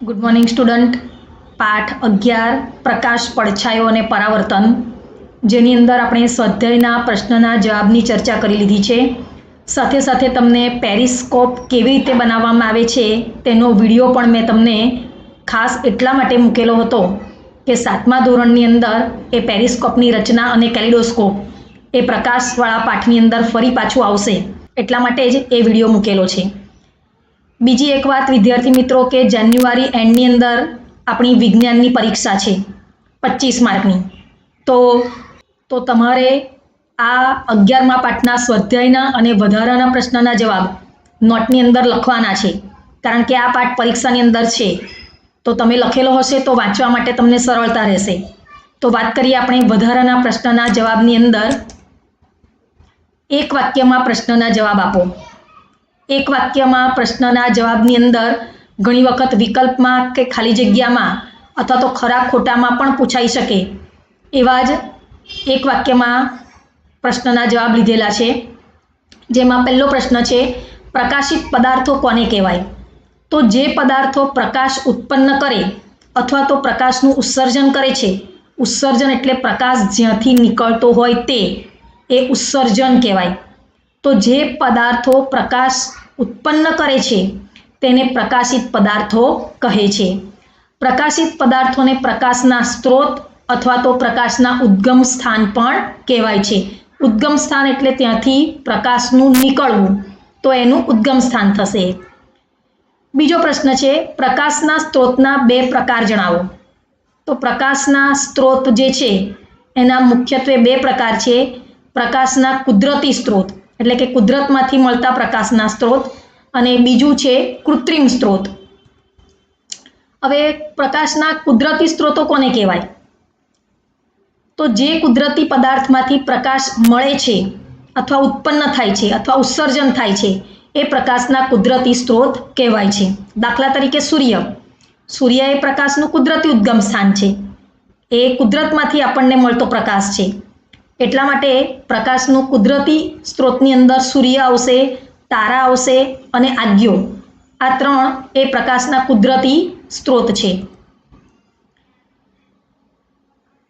Good morning student. પાઠ 11 પ્રકાશ, પડછાયો અને પરાવર્તન, જેની અંદર આપણે સ્વાધ્યાયના પ્રશ્નના જવાબની ચર્ચા કરી લીધી છે. સાથે સાથે તમને પેરિસ્કોપ કેવી રીતે બનાવવામાં આવે છે તેનો વિડીયો પણ મેં તમને ખાસ એટલા માટે મૂકેલો હતો કે 7મા ધોરણની અંદર એ પેરિસ્કોપની રચના અને કેલિડોસ્કોપ એ પ્રકાશવાળા પાઠની અંદર ફરી પાછું આવશે, એટલા માટે જ એ વિડીયો મૂકેલો છે. બીજી એક વાત વિદ્યાર્થી મિત્રો કે જાન્યુઆરી એન્ડની અંદર આપણી વિજ્ઞાનની પરીક્ષા છે 25 માર્કની. તો તમારે આ 11મા પાઠના સ્વાધ્યાયના અને વધારાના પ્રશ્નના જવાબ નોટની અંદર લખવાના છે, કારણ કે આ પાઠ પરીક્ષાની અંદર છે. તો તમે લખેલો હશે તો વાંચવા માટે તમને સરળતા રહેશે. તો વાત કરીએ આપણે વધારાના પ્રશ્નના જવાબની અંદર. એક વાક્યમાં પ્રશ્નના જવાબ આપો. એક વાક્યમાં પ્રશ્નના જવાબની અંદર ઘણી વખત વિકલ્પમાં કે ખાલી જગ્યામાં અથવા તો ખરા ખોટામાં પણ પૂછાઈ શકે એવા જ એક વાક્યમાં પ્રશ્નના જવાબ લીધેલા છે. જેમાં પહેલો પ્રશ્ન છે, પ્રકાશિત પદાર્થો કોને કહેવાય? તો જે પદાર્થો પ્રકાશ ઉત્પન્ન કરે અથવા તો પ્રકાશનું ઉત્સર્જન કરે છે, ઉત્સર્જન એટલે પ્રકાશ જ્યાંથી નીકળતો હોય તે, એ ઉત્સર્જન કહેવાય. તો જે પદાર્થો પ્રકાશ ઉત્પન્ન કરે છે તેને પ્રકાશિત પદાર્થો કહે છે. પ્રકાશિત પદાર્થોને પ્રકાશના સ્ત્રોત અથવા તો પ્રકાશના ઉદ્ગમ સ્થાન પણ કહેવાય છે. ઉદ્ગમ સ્થાન એટલે ત્યાંથી પ્રકાશનું નીકળવું, તો એનું ઉદ્ગમ સ્થાન થશે. બીજો પ્રશ્ન છે, પ્રકાશના સ્ત્રોતના 2 પ્રકાર જણાવો. તો પ્રકાશના સ્ત્રોત જે છે એના મુખ્યત્વે 2 પ્રકાર છે. પ્રકાશના કુદરતી સ્ત્રોત એટલે કે કુદરતમાંથી મળતા પ્રકાશના સ્ત્રોત, અને બીજું છે કૃત્રિમ સ્ત્રોત. હવે પ્રકાશના કુદરતી સ્ત્રોતો કોને કહેવાય? તો જે કુદરતી પદાર્થમાંથી પ્રકાશ મળે છે અથવા ઉત્પન્ન થાય છે અથવા ઉત્સર્જન થાય છે એ પ્રકાશના કુદરતી સ્ત્રોત કહેવાય છે. દાખલા તરીકે સૂર્ય. સૂર્ય એ પ્રકાશનું કુદરતી ઉદ્ગમ સ્થાન છે. એ કુદરતમાંથી આપણને મળતો પ્રકાશ છે. એટલા માટે પ્રકાશનું કુદરતી સ્ત્રોતની અંદર સૂર્ય આવશે, તારા આવશે અને આજ્ઞો. આ 3 એ પ્રકાશના કુદરતી સ્ત્રોત છે.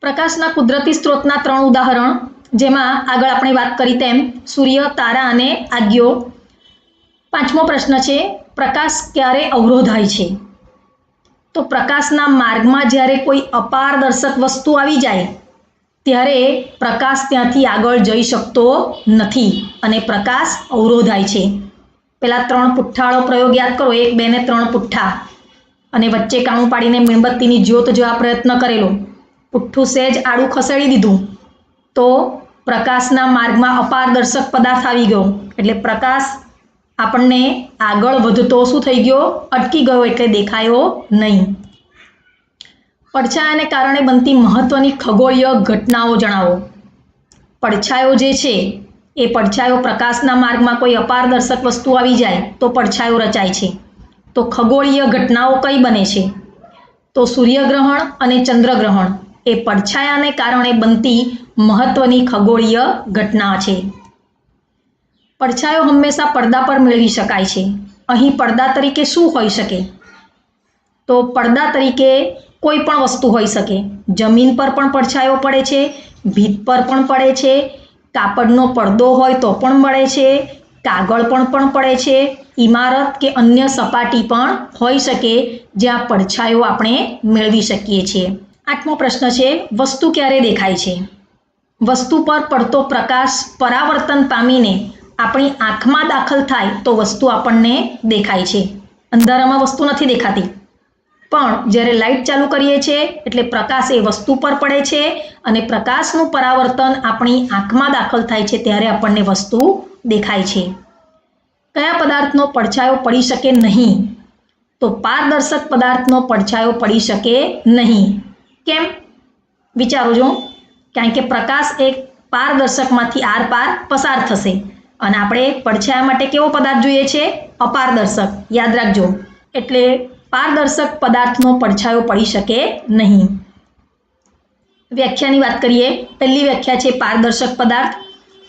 પ્રકાશના કુદરતી સ્ત્રોતના 3 ઉદાહરણ, જેમાં આગળ આપણે વાત કરી તેમ સૂર્ય, તારા અને આજ્ઞો. 5મો પ્રશ્ન છે, પ્રકાશ ક્યારે અવરોધાય છે? તો પ્રકાશના માર્ગમાં જ્યારે કોઈ અપારદર્શક વસ્તુ આવી જાય ત્યારે પ્રકાશ ત્યાંથી આગળ જઈ શકતો નથી અને પ્રકાશ અવરોધાય છે. પેલા 3 પુઠ્ઠાળો પ્રયોગ યાદ કરો, 1, 2 ને 3 પુઠ્ઠા, અને વચ્ચે કાણું પાડીને મીણબત્તીની જ્યોત જોવા પ્રયત્ન કરેલો. પુઠ્ઠું સહેજ આડું ખસેડી દીધું તો પ્રકાશના માર્ગમાં અપારદર્શક પદાર્થ આવી ગયો, એટલે પ્રકાશ આપણને આગળ વધતો શું થઈ ગયો? અટકી ગયો, એટલે દેખાયો નહીં. પડછાયાને કારણે બનતી મહત્વની ખગોળીય ઘટનાઓ જણાવો. પડછાયો જે છે એ પડછાયો પ્રકાશના માર્ગમાં કોઈ અપારદર્શક વસ્તુ આવી જાય તો પડછાયો રચાય છે. તો ખગોળીય ઘટનાઓ કઈ બને છે? તો સૂર્યગ્રહણ અને ચંદ્રગ્રહણ એ પડછાયાને કારણે બનતી મહત્વની ખગોળીય ઘટના છે. પડછાયો હંમેશા પડદા પર મેળવી શકાય છે. અહીં પડદા તરીકે શું હોઈ શકે? તો પડદા તરીકે કોઈ પણ વસ્તુ હોઈ શકે. જમીન પર પણ પડછાયો પડે છે, ભીત પર પણ પડે છે, કાપડનો પડદો હોય તો પણ મળે છે, કાગળ પણ પડે છે, ઇમારત કે અન્ય સપાટી પણ હોઈ શકે જ્યાં પડછાયો આપણે મેળવી શકીએ છીએ. 8મો પ્રશ્ન છે, વસ્તુ ક્યારે દેખાય છે? વસ્તુ પર પડતો પ્રકાશ પરાવર્તન પામીને આપણી આંખમાં દાખલ થાય તો વસ્તુ આપણને દેખાય છે. અંધારામાં વસ્તુ નથી દેખાતી, પણ જ્યારે લાઇટ ચાલુ કરીએ છીએ એટલે પ્રકાશ એ વસ્તુ પર પડે છે અને પ્રકાશનું પરાવર્તન આપણી આંખમાં દાખલ થાય છે ત્યારે આપણને વસ્તુ દેખાય છે. કયા પદાર્થનો પડછાયો પડી શકે નહીં? તો પારદર્શક પદાર્થનો પડછાયો પડી શકે નહીં. કેમ? વિચારો જો. કારણ કે પ્રકાશ એક પારદર્શકમાંથી આરપાર પસાર થશે અને આપણે પડછાયા માટે કેવો પદાર્થ જોઈએ છે? અપારદર્શક. યાદ રાખજો. એટલે પારદર્શક પદાર્થનો પડછાયો પડી શકે નહીં. વ્યાખ્યાની વાત કરીએ. પહેલી વ્યાખ્યા છે પારદર્શક પદાર્થ.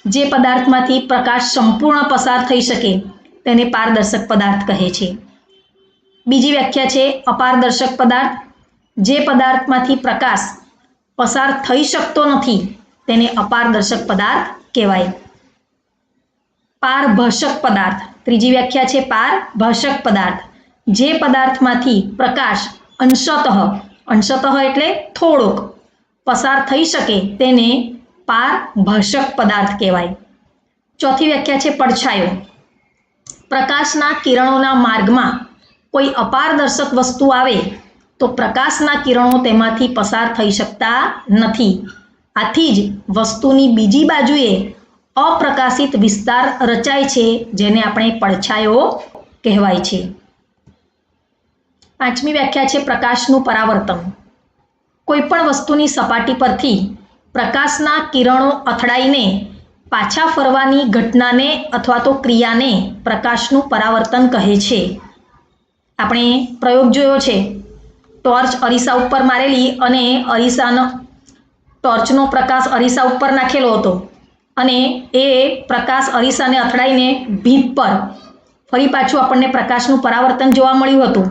જે પદાર્થમાંથી પ્રકાશ સંપૂર્ણ પસાર થઈ શકે તેને પારદર્શક પદાર્થ કહે છે. બીજી વ્યાખ્યા છે અપારદર્શક પદાર્થ, જે પદાર્થમાંથી પ્રકાશ પસાર થઈ શકતો નથી તેને અપારદર્શક પદાર્થ કહેવાય. પારભાષક પદાર્થ, ત્રીજી વ્યાખ્યા છે પારભાષક પદાર્થ, જે પદાર્થમાંથી પ્રકાશ અંશતઃ એટલે થોડોક પસાર થઈ શકે તેને પારભાષક પદાર્થ કહેવાય. ચોથી વ્યાખ્યા છે પડછાયો. પ્રકાશના કિરણોના માર્ગમાં કોઈ અપારદર્શક વસ્તુ આવે તો પ્રકાશના કિરણો તેમાંથી પસાર થઈ શકતા નથી. આથી જ વસ્તુની બીજી બાજુએ અપ્રકાશિત વિસ્તાર રચાય છે, જેને આપણે પડછાયો કહેવાય છે. પાંચમી વ્યાખ્યા છે પ્રકાશનું પરાવર્તન. કોઈ પણ વસ્તુની સપાટી પરથી પ્રકાશના કિરણો અથડાઈને પાછા ફરવાની ઘટનાને અથવા તો ક્રિયાને પ્રકાશનું પરાવર્તન કહે છે. આપણે પ્રયોગ જોયો છે, ટોર્ચ અરીસા ઉપર મારેલી અને ટોર્ચનો પ્રકાશ અરીસા ઉપર નાખેલો હતો અને એ પ્રકાશ અરીસાને અથડાઈને ભીંત પર ફરી પાછું આપણને પ્રકાશનું પરાવર્તન જોવા મળ્યું હતું.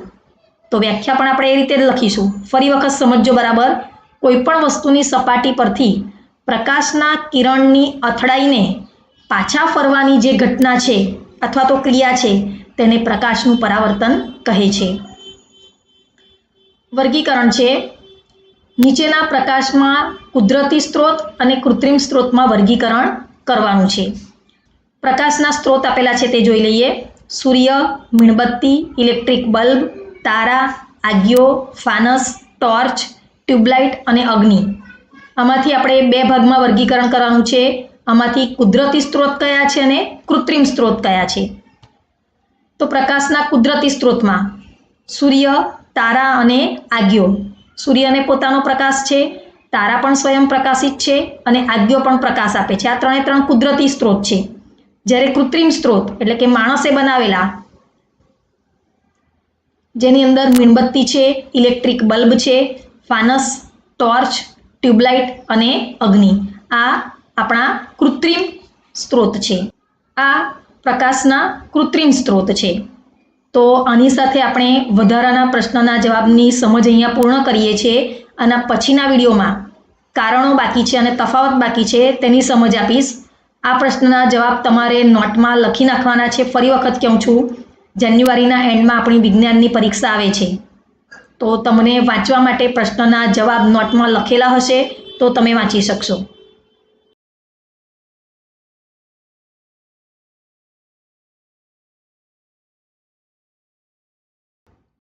તો વ્યાખ્યા પણ આપણે એ રીતે જ લખીશું. ફરી વખત સમજજો બરાબર. કોઈ પણ વસ્તુની સપાટી પરથી પ્રકાશના કિરણની અથડાઈને પાછા ફરવાની જે ઘટના છે અથવા તો ક્રિયા છે તેને પ્રકાશનું પરાવર્તન કહે છે. વર્ગીકરણ છે નીચેના પ્રકાશમાં કુદરતી સ્ત્રોત અને કૃત્રિમ સ્ત્રોતમાં વર્ગીકરણ કરવાનું છે. પ્રકાશના સ્ત્રોત આપેલા છે તે જોઈ લઈએ. સૂર્ય, મીણબત્તી, ઇલેક્ટ્રિક બલ્બ, તારા, આગિયો, ફાનસ, ટોર્ચ, ટ્યુબલાઇટ અને અગ્નિ. આમાંથી આપણે બે ભાગમાં વર્ગીકરણ કરવાનું છે. આમાંથી કુદરતી સ્ત્રોત કયા છે અને કૃત્રિમ સ્ત્રોત કયા છે. તો પ્રકાશના કુદરતી સ્ત્રોતમાં સૂર્ય, તારા અને આગિયો. સૂર્યને પોતાનો પ્રકાશ છે, તારા પણ સ્વયં પ્રકાશિત છે અને આગિયો પણ પ્રકાશ આપે છે. આ ત્રણે ત્રણ કુદરતી સ્ત્રોત છે. જ્યારે કૃત્રિમ સ્ત્રોત એટલે કે માણસે બનાવેલા, જેની અંદર મીણબત્તી છે, ઇલેક્ટ્રિક બલ્બ છે, ફાનસ, ટોર્ચ, ટ્યુબલાઇટ અને અગ્નિ, આ આપણા કૃત્રિમ સ્ત્રોત છે. આ પ્રકાશના કૃત્રિમ સ્ત્રોત છે. તો આની સાથે આપણે વધારાના પ્રશ્નના જવાબની સમજ અહીંયા પૂર્ણ કરીએ છીએ. આના પછીના વિડીયોમાં કારણો બાકી છે અને તફાવત બાકી છે તેની સમજ આપીશ. આ પ્રશ્નના જવાબ તમારે નોટમાં લખી નાખવાના છે. ફરી વખત કહું છું, જાન્યુઆરીના એન્ડમાં આપણી વિજ્ઞાનની પરીક્ષા આવે છે. તો તમને વાંચવા માટે પ્રશ્નના જવાબ નોટમાં લખેલા હશે તો તમે વાંચી શકશો.